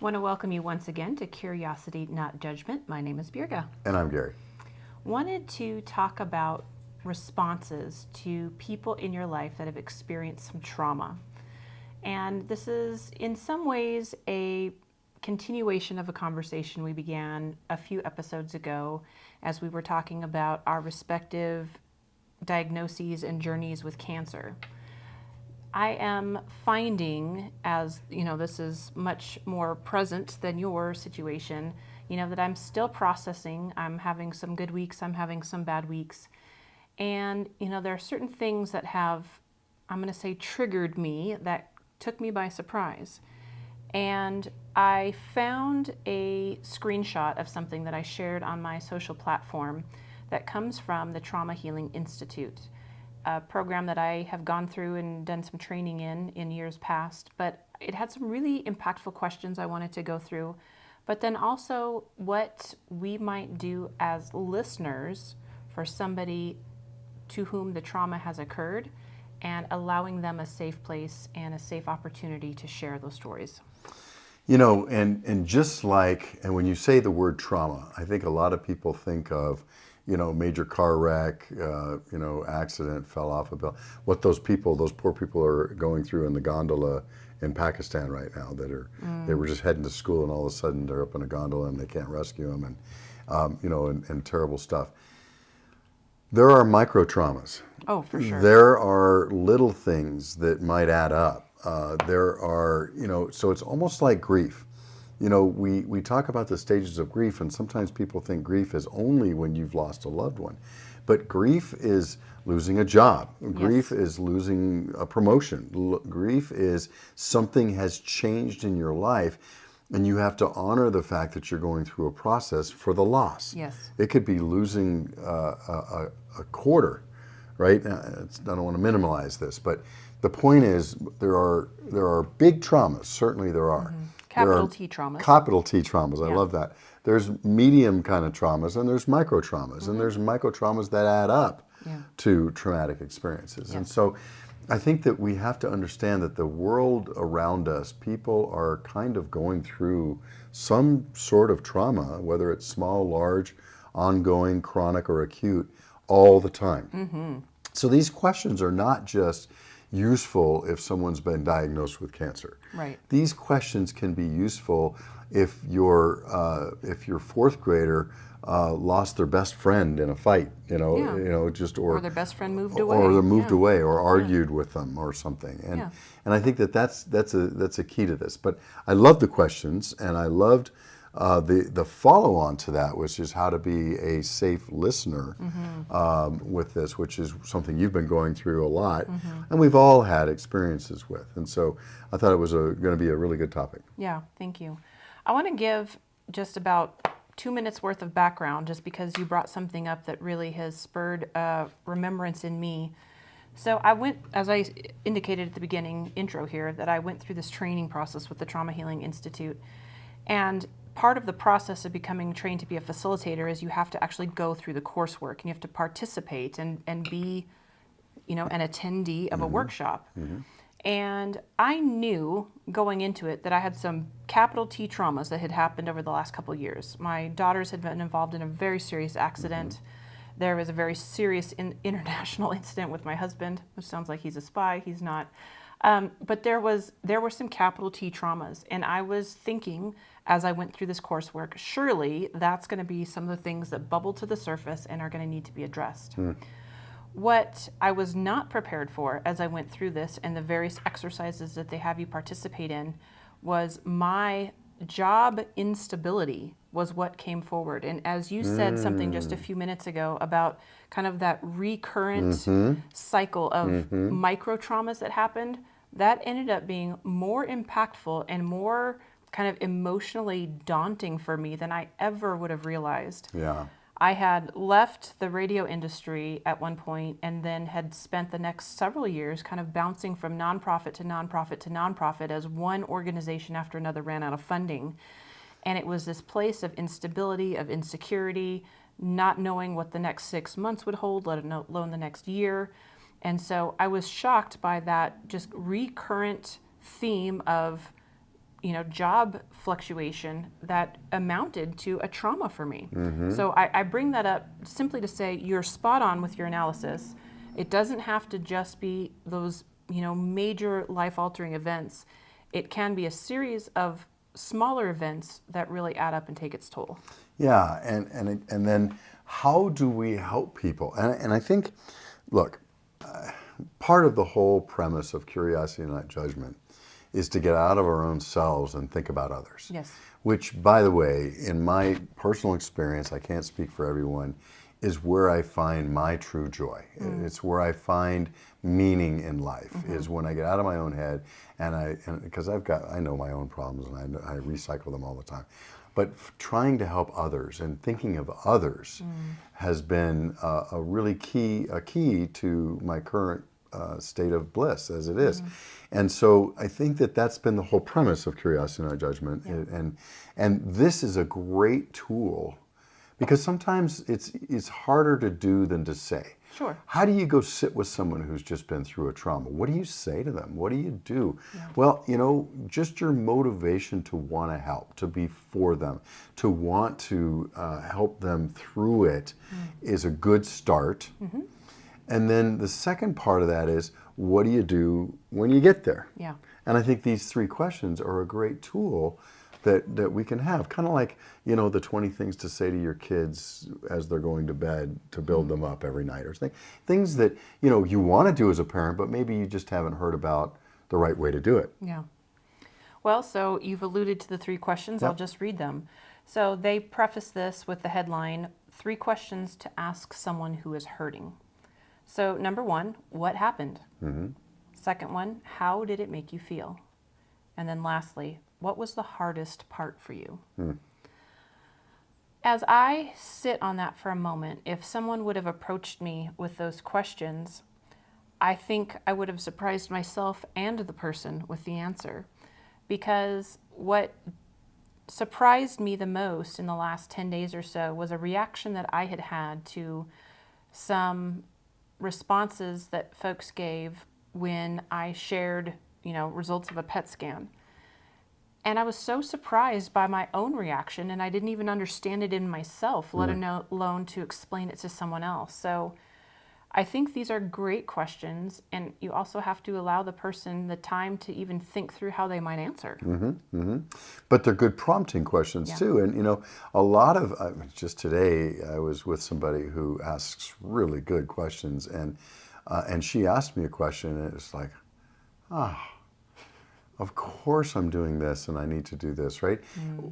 Want to welcome you once again to Curiosity, Not Judgment. My name is Birga. And I'm Gary. Wanted to talk about responses to people in your life that have experienced some trauma. And this is in some ways a continuation of a conversation we began a few episodes ago as we were talking about our respective diagnoses and journeys with cancer. I am finding, as you know, this is much more present than your situation, that I'm still processing. I'm having some good weeks, I'm having some bad weeks. And, there are certain things that have, I'm going to say, triggered me that took me by surprise. And I found a screenshot of something that I shared on my social platform that comes from the Trauma Healing Institute, a program that I have gone through and done some training in years past, but it had some really impactful questions I wanted to go through, but then also what we might do as listeners for somebody to whom the trauma has occurred and allowing them a safe place and a safe opportunity to share those stories. And just like, and when you say the word trauma, I think a lot of people think of, major car wreck, accident, fell off a bill. What those poor people are going through in the gondola in Pakistan right now they were just heading to school and all of a sudden they're up in a gondola and they can't rescue them and terrible stuff. There are micro traumas. Oh, for sure. There are little things that might add up. There are, so it's almost like grief. We talk about the stages of grief, and sometimes people think grief is only when you've lost a loved one. But grief is losing a job. Grief is losing a promotion. Grief is something has changed in your life, and you have to honor the fact that you're going through a process for the loss. Yes. It could be losing a quarter, right? I don't want to minimize this, but the point is there are big traumas. Certainly there are. Mm-hmm. Capital T traumas. Capital T traumas. I love that. There's medium kind of traumas and there's micro traumas. And there's micro traumas that add up to traumatic experiences. Yes. And so I think that we have to understand that the world around us, people are kind of going through some sort of trauma, whether it's small, large, ongoing, chronic, or acute, all the time. Mm-hmm. So these questions are not just useful if someone's been diagnosed with cancer. Right. These questions can be useful if your fourth grader lost their best friend in a fight, or their best friend moved away, or they moved away, or argued with them, or something. And I think that's a key to this. But I love the questions, and I loved. The follow-on to that was just how to be a safe listener with this, which is something you've been going through a lot, and we've all had experiences with. And so I thought it was going to be a really good topic. Yeah, thank you. I want to give just about 2 minutes worth of background, just because you brought something up that really has spurred remembrance in me. So I went, as I indicated at the beginning intro here, that I went through this training process with the Trauma Healing Institute, and part of the process of becoming trained to be a facilitator is you have to actually go through the coursework and you have to participate and be, an attendee of a workshop. And I knew going into it that I had some capital T traumas that had happened over the last couple of years. My daughters had been involved in a very serious accident. There was a very serious international incident with my husband, which sounds like he's a spy. He's not. But there were some capital T traumas, and I was thinking as I went through this coursework, surely that's going to be some of the things that bubble to the surface and are going to need to be addressed. What I was not prepared for as I went through this and the various exercises that they have you participate in was my job instability was what came forward. And as you said something just a few minutes ago about kind of that recurrent cycle of micro traumas that happened, that ended up being more impactful and more kind of emotionally daunting for me than I ever would have realized. Yeah. I had left the radio industry at one point and then had spent the next several years kind of bouncing from nonprofit to nonprofit to nonprofit as one organization after another ran out of funding. And it was this place of instability, of insecurity, not knowing what the next 6 months would hold, let alone the next year. And so I was shocked by that just recurrent theme of job fluctuation that amounted to a trauma for me. So I bring that up simply to say you're spot on with your analysis. It doesn't have to just be those, major life-altering events. It can be a series of smaller events that really add up and take its toll. Yeah, and then how do we help people? And I think, look, part of the whole premise of curiosity, not judgment, is to get out of our own selves and think about others. Yes. Which, by the way, in my personal experience, I can't speak for everyone, is where I find my true joy. It's where I find meaning in life, is when I get out of my own head and because I know my own problems and I recycle them all the time. But trying to help others and thinking of others has been a really key to my current state of bliss as it is. And so I think that's been the whole premise of curiosity, not judgment. Yeah. And this is a great tool because sometimes it's harder to do than to say. Sure. How do you go sit with someone who's just been through a trauma? What do you say to them? What do you do? Yeah. Well, just your motivation to want to help, to be for them, to want to help them through it is a good start. And then the second part of that is, what do you do when you get there? Yeah. And I think these 3 questions are a great tool that we can have. Kind of like, the 20 things to say to your kids as they're going to bed to build them up every night or something. Things that, you want to do as a parent, but maybe you just haven't heard about the right way to do it. Yeah. Well, so you've alluded to the 3 questions. Yep. I'll just read them. So they preface this with the headline, 3 questions to ask someone who is hurting. So number 1, what happened? Second one, how did it make you feel? And then lastly, what was the hardest part for you? As I sit on that for a moment, if someone would have approached me with those questions, I think I would have surprised myself and the person with the answer. Because what surprised me the most in the last 10 days or so was a reaction that I had had to some responses that folks gave when I shared, results of a PET scan. And I was so surprised by my own reaction, and I didn't even understand it in myself, let alone to explain it to someone else. So I think these are great questions, and you also have to allow the person the time to even think through how they might answer. But they're good prompting questions too. And a lot of just today, I was with somebody who asks really good questions, and she asked me a question, and it's like, of course I'm doing this and I need to do this, right?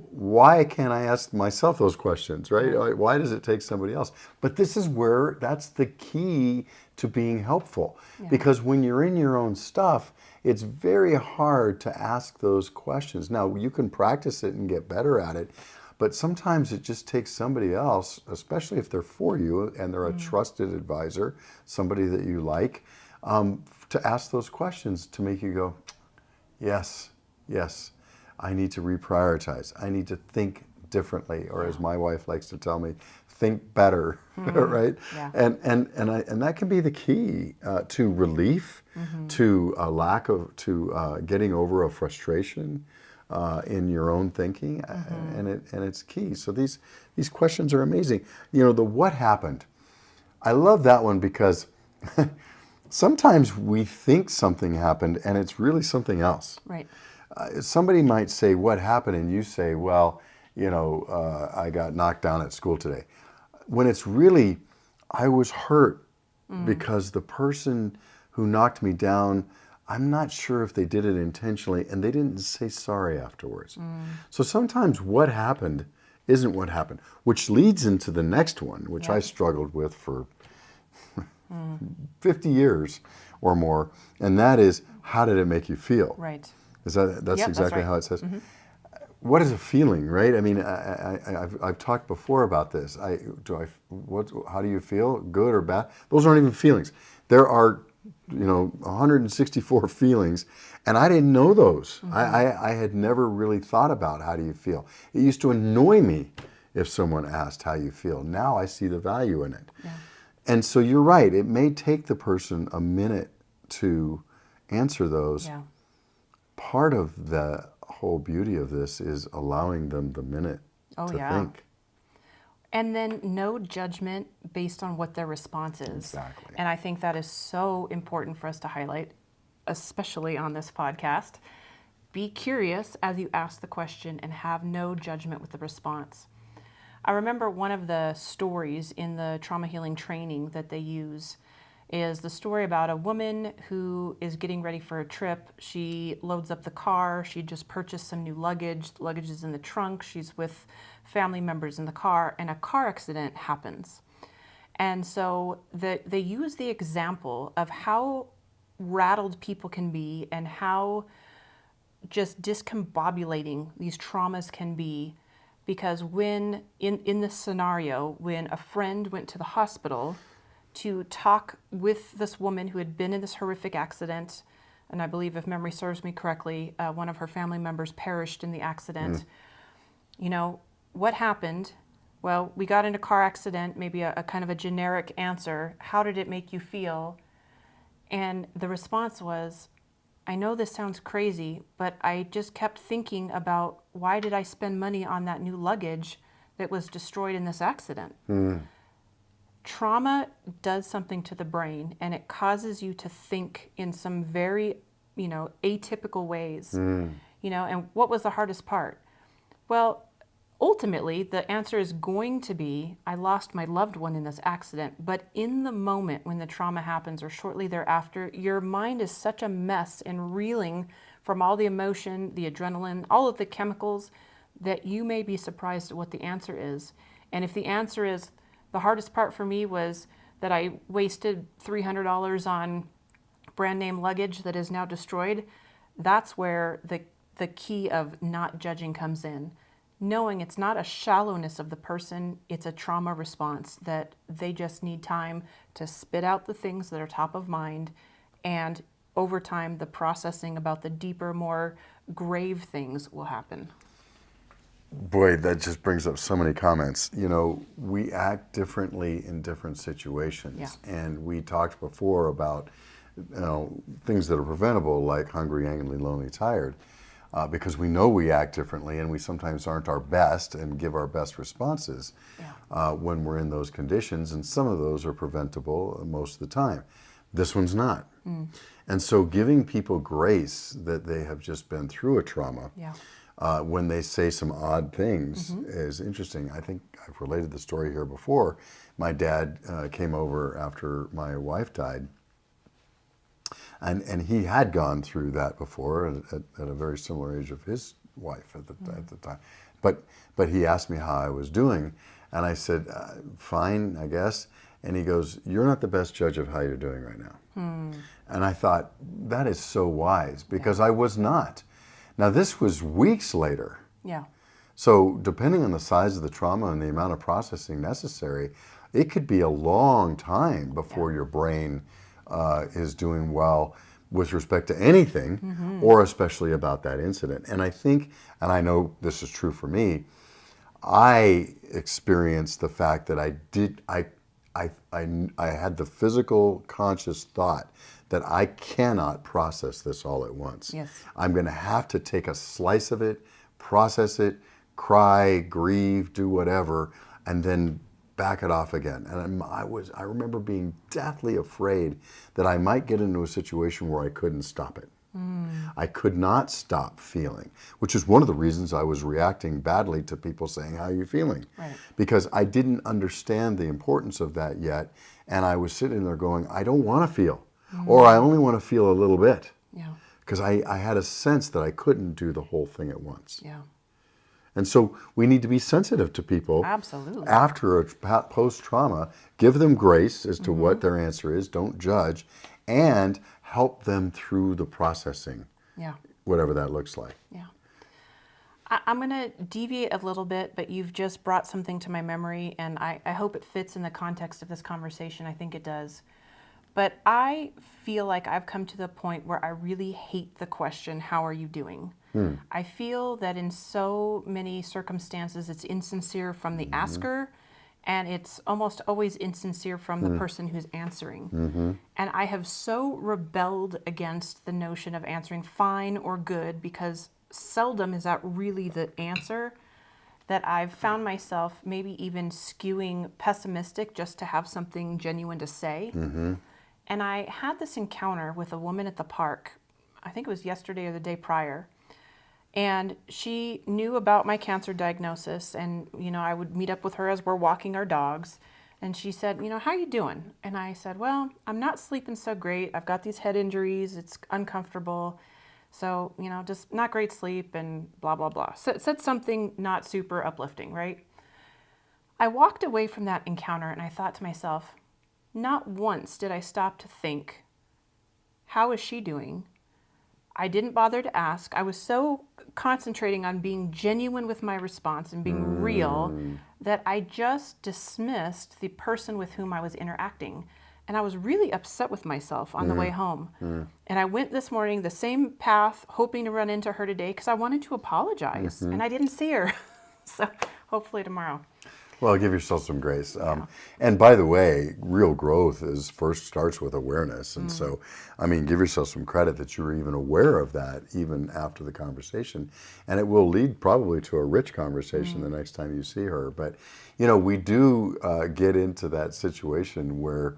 Why can't I ask myself those questions, right? Why does it take somebody else? But this is where that's the key to being helpful. Because when you're in your own stuff, it's very hard to ask those questions. Now, you can practice it and get better at it, but sometimes it just takes somebody else, especially if they're for you and they're a trusted advisor, somebody that you like, to ask those questions to make you go, yes, I need to reprioritize. I need to think differently, or as my wife likes to tell me, think better, right? Yeah. And that can be the key to relief, to a lack of, to getting over a frustration in your own thinking, and it's key. So these questions are amazing. The what happened. I love that one because sometimes we think something happened and it's really something else. Right. Somebody might say, what happened? And you say, well, I got knocked down at school today. When it's really, I was hurt because the person who knocked me down, I'm not sure if they did it intentionally, and they didn't say sorry afterwards. So sometimes what happened isn't what happened, which leads into the next one, which I struggled with for 50 years or more, and that is, how did it make you feel? Right. That's exactly that's right. how it says. What is a feeling, right? I mean, I've talked before about this. How do you feel? Good or bad? Those aren't even feelings. There are, 164 feelings, and I didn't know those. I had never really thought about how do you feel. It used to annoy me if someone asked how you feel. Now I see the value in it. Yeah. And so you're right. It may take the person a minute to answer those. Yeah. Part of the whole beauty of this is allowing them the minute Oh, to yeah. think. And then no judgment based on what their response is. Exactly. And I think that is so important for us to highlight, especially on this podcast. Be curious as you ask the question and have no judgment with the response. I remember one of the stories in the trauma healing training that they use is the story about a woman who is getting ready for a trip. She loads up the car. She just purchased some new luggage. The luggage is in the trunk. She's with family members in the car, and a car accident happens. And so they use the example of how rattled people can be and how just discombobulating these traumas can be, because when in this scenario, when a friend went to the hospital to talk with this woman who had been in this horrific accident, and I believe, if memory serves me correctly, one of her family members perished in the accident. You know, what happened? Well, we got in a car accident, maybe a kind of a generic answer. How did it make you feel? And the response was, I know this sounds crazy, but I just kept thinking about, why did I spend money on that new luggage that was destroyed in this accident? Trauma does something to the brain, and it causes you to think in some very, atypical ways. And what was the hardest part? Well, ultimately, the answer is going to be, I lost my loved one in this accident. But in the moment when the trauma happens, or shortly thereafter, your mind is such a mess and reeling from all the emotion, the adrenaline, all of the chemicals, that you may be surprised at what the answer is. And if the answer is, the hardest part for me was that I wasted $300 on brand name luggage that is now destroyed, that's where the key of not judging comes in. Knowing it's not a shallowness of the person, it's a trauma response, that they just need time to spit out the things that are top of mind, and over time the processing about the deeper, more grave things will happen. Boy, that just brings up so many comments. We act differently in different situations. Yeah. And we talked before about things that are preventable, like hungry, angry, lonely, tired. Because we know we act differently, and we sometimes aren't our best and give our best responses when we're in those conditions, and some of those are preventable most of the time. This one's not. And so giving people grace that they have just been through a trauma, when they say some odd things, is interesting. I think I've related the story here before. My dad came over after my wife died. And he had gone through that before at a very similar age of his wife at the time. But he asked me how I was doing, and I said, fine, I guess. And he goes, you're not the best judge of how you're doing right now. And I thought, that is so wise, because I was not. Now, this was weeks later. Yeah. So depending on the size of the trauma and the amount of processing necessary, it could be a long time before your brain is doing well with respect to anything, or especially about that incident. And I think, and I know this is true for me, I experienced the fact that I had the physical conscious thought that I cannot process this all at once. Yes. I'm going to have to take a slice of it, process it, cry, grieve, do whatever, and then back it off again. And I remember being deathly afraid that I might get into a situation where I couldn't stop it. I could not stop feeling, which is one of the reasons I was reacting badly to people saying, how are you feeling? Right. Because I didn't understand the importance of that yet. And I was sitting there going, I don't want to feel, or I only want to feel a little bit. Yeah. Because I had a sense that I couldn't do the whole thing at once. Yeah. And so we need to be sensitive to people. Absolutely. After a post-trauma, give them grace as to what their answer is, don't judge, and help them through the processing, whatever that looks like. Yeah. I'm going to deviate a little bit, but you've just brought something to my memory, and I hope it fits in the context of this conversation. I think it does. But I feel like I've come to the point where I really hate the question, how are you doing? I feel that in so many circumstances, it's insincere from the asker, and it's almost always insincere from the person who's answering. And I have so rebelled against the notion of answering fine or good, because seldom is that really the answer, that I've found myself maybe even skewing pessimistic just to have something genuine to say. And I had this encounter with a woman at the park, I think it was yesterday or the day prior. And she knew about my cancer diagnosis, and I would meet up with her as we're walking our dogs. And she said, how you doing? And I said, well, I'm not sleeping so great. I've got these head injuries. It's uncomfortable. So, just not great sleep and blah, blah, blah. So it said something not super uplifting, right? I walked away from that encounter and I thought to myself, not once did I stop to think, how is she doing? I didn't bother to ask. I was so concentrating on being genuine with my response and being real that I just dismissed the person with whom I was interacting. And I was really upset with myself on the way home. And I went this morning the same path, hoping to run into her today because I wanted to apologize. And I didn't see her. So hopefully tomorrow. Well, give yourself some grace. And by the way, real growth first starts with awareness. And so, give yourself some credit that you were even aware of that even after the conversation. And it will lead probably to a rich conversation the next time you see her. But, we do get into that situation where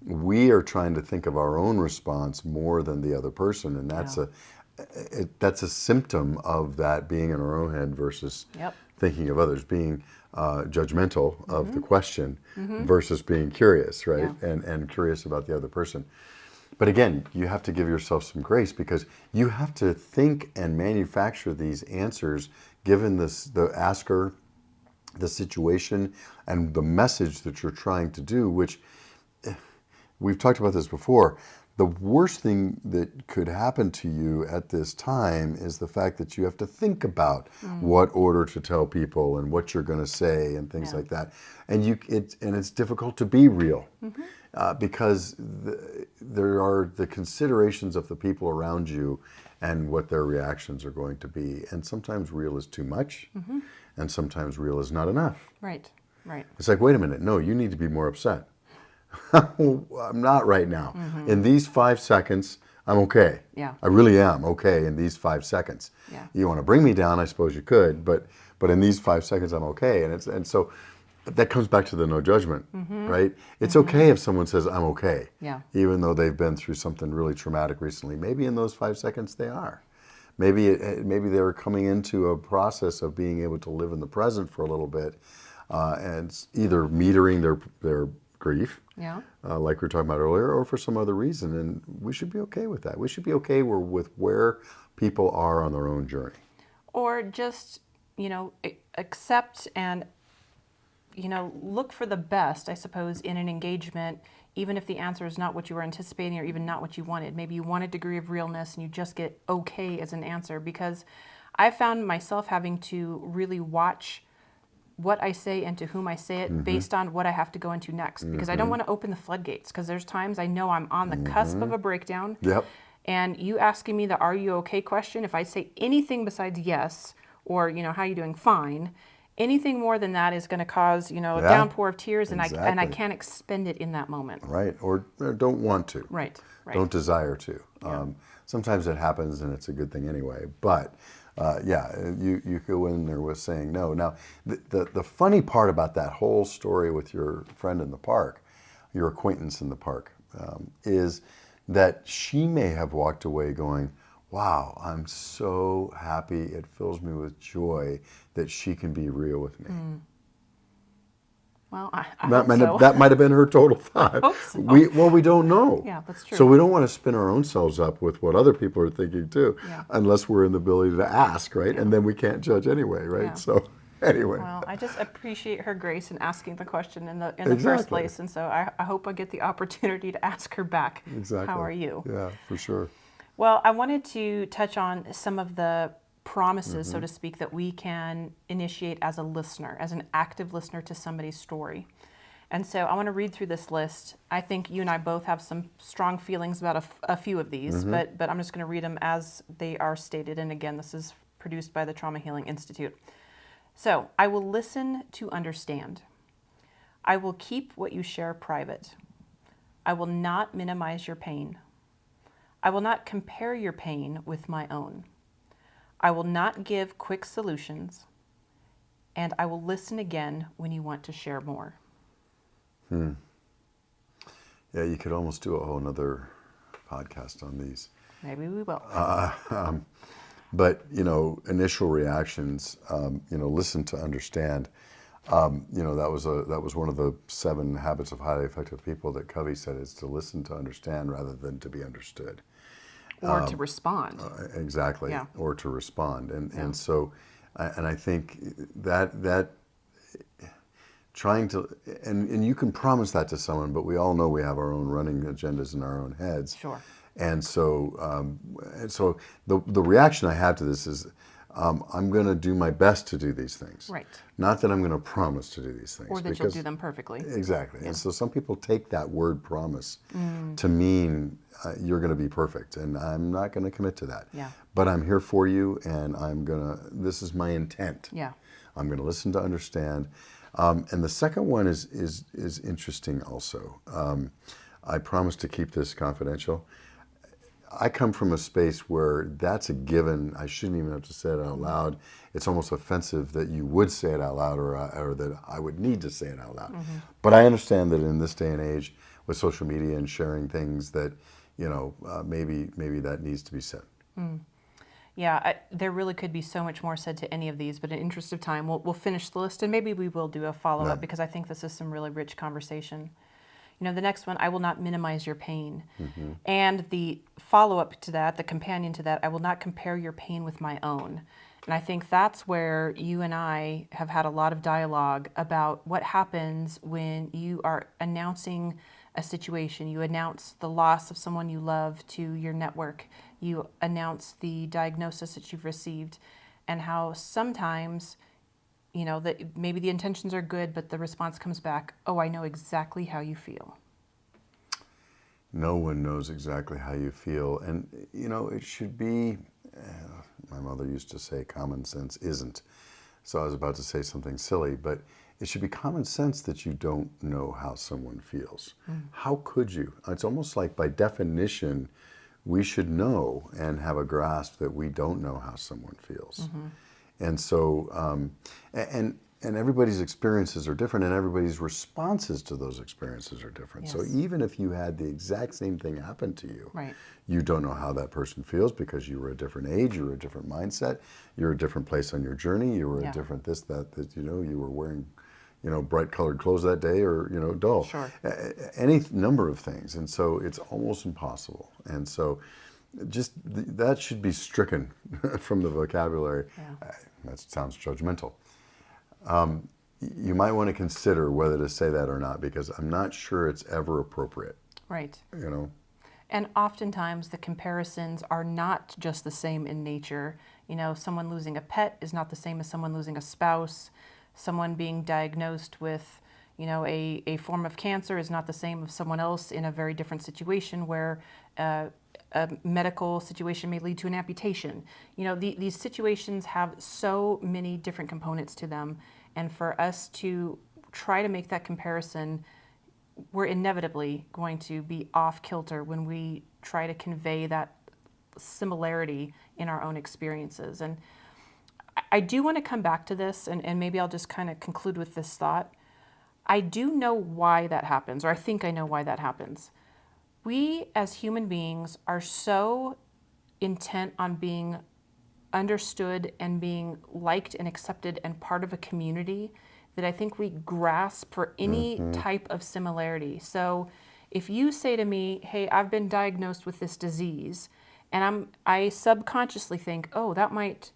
we are trying to think of our own response more than the other person. And that's a symptom of that being in our own head versus thinking of others, being judgmental of the question versus being curious, right? And curious about the other person. But again, you have to give yourself some grace because you have to think and manufacture these answers given the asker, the situation, and the message that you're trying to do, which we've talked about this before. The worst thing that could happen to you at this time is the fact that you have to think about what order to tell people and what you're going to say and things like that. And it's difficult to be real because there are the considerations of the people around you and what their reactions are going to be. And sometimes real is too much, and sometimes real is not enough. Right. It's like, wait a minute, no, you need to be more upset. I'm not right now. In these 5 seconds, I'm okay. Yeah. I really am okay in these 5 seconds. Yeah. You want to bring me down, I suppose you could, but in these 5 seconds, I'm okay. And so that comes back to the no judgment, right? It's okay if someone says I'm okay, even though they've been through something really traumatic recently. Maybe in those 5 seconds they are. Maybe they're coming into a process of being able to live in the present for a little bit, and either metering their grief, like we were talking about earlier, or for some other reason. And we should be okay with that. We should be okay with where people are on their own journey. Or just, accept and, look for the best, I suppose, in an engagement, even if the answer is not what you were anticipating or even not what you wanted. Maybe you want a degree of realness and you just get okay as an answer, because I found myself having to really watch what I say and to whom I say it based on what I have to go into next, because I don't want to open the floodgates, because there's times I know I'm on the cusp of a breakdown. And you asking me the "Are you okay?" question, if I say anything besides yes, or how you doing, fine, anything more than that is going to cause a downpour of tears, and I can't expend it in that moment. Right, or don't want to. Right. Don't desire to. Sometimes it happens and it's a good thing anyway, but you go in there with saying no. Now, the funny part about that whole story with your friend in the park, your acquaintance in the park, is that she may have walked away going, wow, I'm so happy. It fills me with joy that she can be real with me. Well, I hope so. That might have been her total thought. I hope so. We don't know. Yeah, that's true. So we don't want to spin our own selves up with what other people are thinking too, unless we're in the ability to ask, right? And then we can't judge anyway, right? Yeah. So anyway. Well, I just appreciate her grace in asking the question in the first place, and so I hope I get the opportunity to ask her back. Exactly. How are you? Yeah, for sure. Well, I wanted to touch on some of the promises, so to speak, that we can initiate as a listener, as an active listener to somebody's story. And so I want to read through this list. I think you and I both have some strong feelings about a few of these, but I'm just going to read them as they are stated. And again, this is produced by the Trauma Healing Institute. So, I will listen to understand. I will keep what you share private. I will not minimize your pain. I will not compare your pain with my own. I will not give quick solutions, and I will listen again when you want to share more. Yeah, you could almost do a whole nother podcast on these. Maybe we will. But, initial reactions, listen to understand. That was one of the 7 habits of highly effective people that Covey said, is to listen to understand rather than to be understood. Or to respond. Exactly. Yeah. Or to respond. Yeah. And so, and I think that trying to, and you can promise that to someone, but we all know we have our own running agendas in our own heads. Sure. And so, the reaction I have to this is, I'm going to do my best to do these things. Right. Not that I'm going to promise to do these things. Or that you'll do them perfectly. Exactly. Yeah. And so some people take that word promise to mean you're going to be perfect, and I'm not going to commit to that. Yeah. But I'm here for you, and this is my intent. Yeah. I'm going to listen to understand. And the second one is interesting also. I promise to keep this confidential. I come from a space where that's a given. I shouldn't even have to say it out loud. It's almost offensive that you would say it out loud, or that I would need to say it out loud. But I understand that in this day and age, with social media and sharing things, that maybe that needs to be said. Yeah, there really could be so much more said to any of these, but in interest of time, we'll finish the list, and maybe we will do a follow-up, Yeah. because I think this is some really rich conversation. The next one, I will not minimize your pain. And the follow-up to that, the companion to that, I will not compare your pain with my own. And I think that's where you and I have had a lot of dialogue about what happens when you are announcing a situation. You announce the loss of someone you love to your network. You announce the diagnosis that you've received, and how sometimes that maybe the intentions are good, but the response comes back, oh, I know exactly how you feel. No one knows exactly how you feel. And, it should be, my mother used to say common sense isn't. So I was about to say something silly, but it should be common sense that you don't know how someone feels. How could you? It's almost like by definition, we should know and have a grasp that we don't know how someone feels. And so, and everybody's experiences are different, and everybody's responses to those experiences are different. Yes. So even if you had the exact same thing happen to you, Right. you don't know how that person feels, because you were a different age, you were a different mindset, you're a different place on your journey, you were Yeah. a different this, that, you were wearing, bright colored clothes that day, or, dull. Sure. Any number of things. And so it's almost impossible. And so just that should be stricken from the vocabulary. Yeah. That sounds judgmental. You might want to consider whether to say that or not, because I'm not sure it's ever appropriate. Right. And oftentimes the comparisons are not just the same in nature. Someone losing a pet is not the same as someone losing a spouse. Someone being diagnosed with, a form of cancer is not the same as someone else in a very different situation, where a medical situation may lead to an amputation. These situations have so many different components to them. And for us to try to make that comparison, we're inevitably going to be off kilter when we try to convey that similarity in our own experiences. And I do want to come back to this, and maybe I'll just kind of conclude with this thought. I do know why that happens, or I think I know why that happens. We as human beings are so intent on being understood and being liked and accepted and part of a community that I think we grasp for any type of similarity. So if you say to me, hey, I've been diagnosed with this disease, and I subconsciously think, oh, that might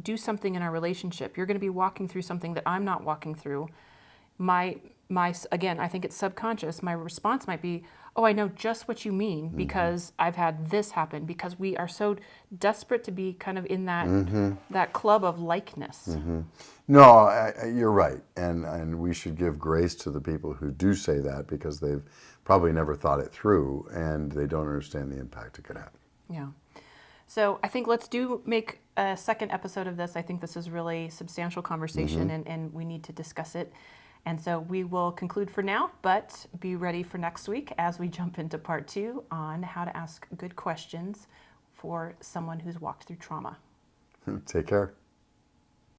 do something in our relationship. You're going to be walking through something that I'm not walking through. Again, I think it's subconscious. My response might be, oh, I know just what you mean, because I've had this happen, because we are so desperate to be kind of in that club of likeness. no, you're right. And we should give grace to the people who do say that, because they've probably never thought it through, and they don't understand the impact it could have. Yeah. So I think let's make a second episode of this. I think this is really substantial conversation, and we need to discuss it. And so we will conclude for now, but be ready for next week as we jump into part 2 on how to ask good questions for someone who's walked through trauma. Take care.